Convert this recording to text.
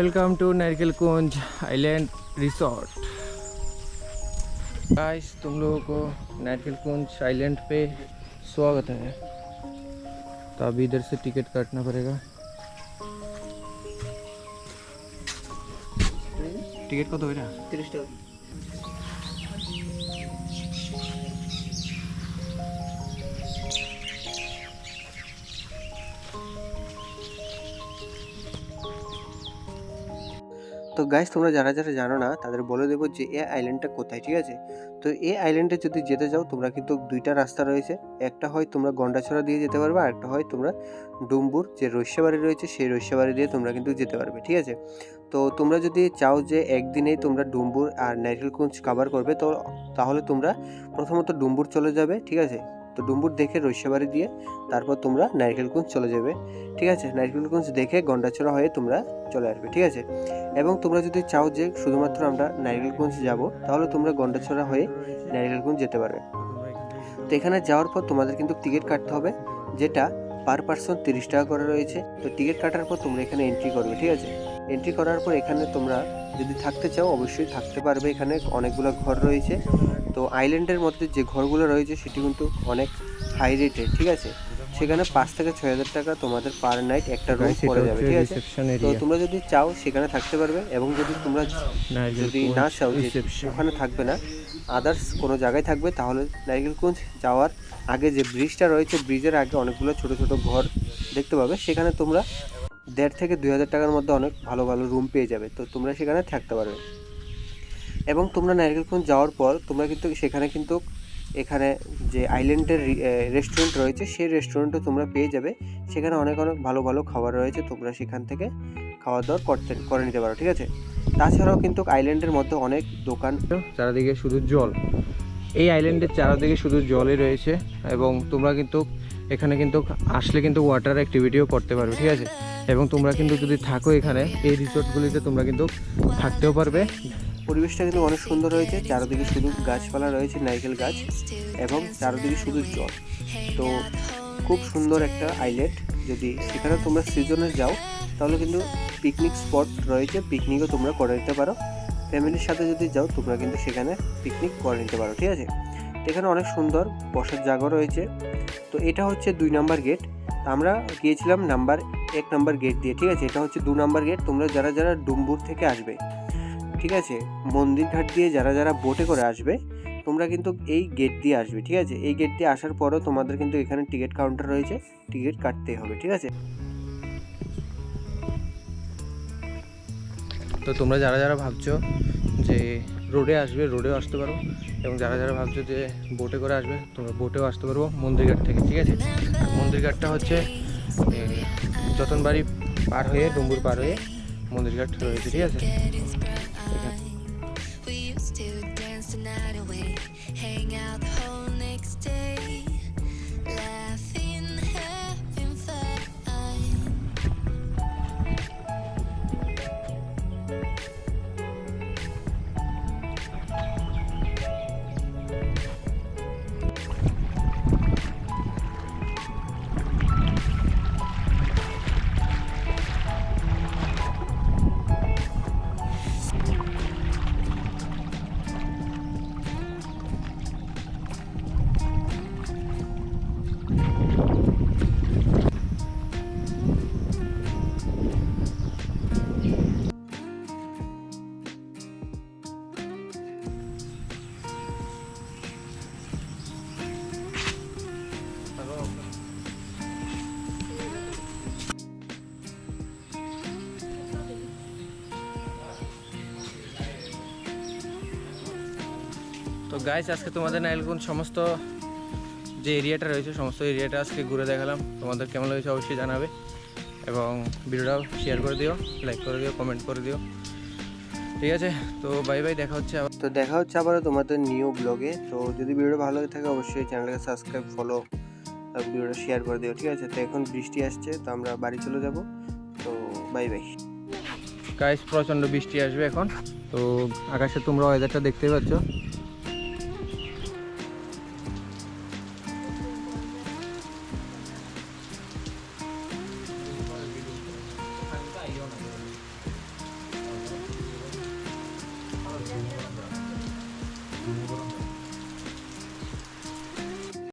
Welcome to Narikelkunj island resort. Guys तुम लोगों को नारिकेलकुंज आइलैंड पे स्वागत है। तो अभी इधर से टिकट काटना पड़ेगा। टिकट को तो 30 টাকা। তো গাইস তোমরা যারা যারা জানো না তাদের বলে দেবো যে এই আইল্যান্ডটা কোথায়, ঠিক আছে। তো এই আইল্যান্ডে যদি যেতে যাও তোমরা কিন্তু দুইটা রাস্তা রয়েছে। একটা হয় তোমরা গন্ডাছড়া দিয়ে যেতে পারবে, আর একটা হয় তোমরা ডুম্বুর যে রস্যাবাড়ি রয়েছে সেই রস্যাবাড়ি দিয়ে তোমরা কিন্তু যেতে পারবে, ঠিক আছে। তো তোমরা যদি চাও যে একদিনেই তোমরা ডুম্বুর আর নারিকেলকুঞ্জ কভার করবে তো তাহলে তোমরা প্রথমত ডুম্বুর চলে যাবে, ঠিক আছে। তো ডুম্বুর দেখে রস্যাবাড়ি দিয়ে তারপর তোমরা নারিকেলকুঞ্জ চলে যাবে, ঠিক আছে। নারিকেলকুঞ্জ দেখে গন্ডাছড়া হয়ে তোমরা চলে আসবে, ঠিক আছে। এবং তোমরা যদি চাও যে শুধুমাত্র আমরা নারিকেলকুঞ্জ যাব তাহলে তোমরা গন্ডাছড়া হয়ে নারিকেলকুঞ্জ যেতে পারবে। তো এখানে যাওয়ার পর তোমাদের কিন্তু টিকিট কাটতে হবে, যেটা পার পারসন 30 টাকা করে রয়েছে। তো টিকিট কাটার পর তোমরা এখানে এন্ট্রি করবে, ঠিক আছে। এন্ট্রি করার পর এখানে তোমরা যদি থাকতে চাও অবশ্যই থাকতে পারবে। এখানে অনেকগুলো ঘর রয়েছে। তো আইল্যান্ডের মধ্যে যে ঘরগুলো রয়েছে সেটি কিন্তু অনেক হাই রেটের, ঠিক আছে। সেখানে 5 থেকে 6,000 টাকা তোমাদের পার নাইট একটা রুম পড়ে যাবে, ঠিক আছে। তো তোমরা যদি চাও সেখানে থাকতে পারবে, এবং যদি তোমরা যদি না চাও যে ওখানে থাকবে না, আদার্স কোনো জায়গায় থাকবে, তাহলে নারিকেলকুঞ্জ যাওয়ার আগে যে ব্রিজটা রয়েছে ব্রিজের আগে অনেকগুলো ছোট ছোট ঘর দেখতে পাবে। সেখানে তোমরা 1,500 থেকে 2,000 টাকার মধ্যে অনেক ভালো ভালো রুম পেয়ে যাবে। তো তোমরা সেখানে থাকতে পারবে। এবং তোমরা নারিকেলকুঞ্জ যাওয়ার পর তোমরা কিন্তু সেখানে কিন্তু এখানে যে আইল্যান্ডের রেস্টুরেন্ট রয়েছে সেই রেস্টুরেন্টও তোমরা পেয়ে যাবে। সেখানে অনেক অনেক ভালো ভালো খাবার রয়েছে, তোমরা সেখান থেকে খাওয়া দাওয়া করে নিতে পারো, ঠিক আছে। তাছাড়াও কিন্তু আইল্যান্ডের মধ্যে অনেক দোকান, চারিদিকে শুধু জল। এই আইল্যান্ডের চারিদিকে শুধু জলই রয়েছে, এবং তোমরা কিন্তু এখানে কিন্তু আসলে কিন্তু ওয়াটার অ্যাক্টিভিটিও করতে পারবে, ঠিক আছে। এবং তোমরা কিন্তু যদি থাকো এখানে এই রিসোর্টগুলিতে তোমরা কিন্তু থাকতেও পারবে। পরিবেশটা কিন্তু অনেক সুন্দর রয়েছে। চারিদিকে শুধু গাছপালা রয়েছে, নারকেল গাছ, এবং চারিদিকে শুধু জল। তো খুব সুন্দর একটা আইল্যান্ড। যদি সেখানে তোমরা সিজনে যাও তাহলে কিন্তু পিকনিক স্পট রয়েছে, পিকনিকও তোমরা করে নিতে পারো। ফ্যামিলির সাথে যদি যাও তোমরা কিন্তু সেখানে পিকনিক করে নিতে পারো, ঠিক আছে। এখানে অনেক সুন্দর বসার জায়গা রয়েছে। তো এটা হচ্ছে 2 নম্বর গেট। আমরা গিয়েছিলাম 1 নম্বর গেট দিয়ে, ঠিক আছে। এটা হচ্ছে 2 নম্বর গেট। তোমরা যারা যারা ডুম্বুর থেকে আসবে, ঠিক আছে, মন্দির ঘাট দিয়ে যারা যারা বোটে করে আসবে তোমরা কিন্তু এই গেট দিয়ে আসবে, ঠিক আছে। এই গেট দিয়ে আসার পরও তোমাদের কিন্তু এখানে টিকিট কাউন্টার রয়েছে, টিকিট কাটতে হবে, ঠিক আছে। তো তোমরা যারা যারা ভাবছো যে রোডে আসবে রোডেও আসতে পারো, এবং যারা যারা ভাবছো যে বোটে করে আসবে তোমরা বোটেও আসতে পারবো মন্দিরঘাট থেকে, ঠিক আছে। আর মন্দিরঘাটটা হচ্ছে যতনবাড়ি পার হয়ে ডুম্বুর পার হয়ে মন্দিরঘাট রয়েছে, ঠিক আছে। তো গাইস আজকে তোমাদের নারিকেলকুঞ্জ সমস্ত যে এরিয়াটা রয়েছে সমস্ত এরিয়াটা আজকে ঘুরে দেখালাম। তোমাদের কেমন লেগেছে অবশ্যই জানাবে, এবং ভিডিওটাও শেয়ার করে দিও, লাইক করে দিও, কমেন্ট করে দিও, ঠিক আছে। তো বাই বাই, দেখা হচ্ছে আবার তোমাদের নিউ ব্লগে। তো যদি ভিডিওটা ভালো লাগে থাকে অবশ্যই চ্যানেলকে সাবস্ক্রাইব, ফলো, আর ভিডিওটা শেয়ার করে দিও, ঠিক আছে। তো এখন বৃষ্টি আসছে তো আমরা বাড়ি চলে যাব। তো বাই বাই গাইস, প্রচণ্ড বৃষ্টি আসবে এখন। তো আকাশে তোমরা ওয়েদারটা দেখতেই পাচ্ছ।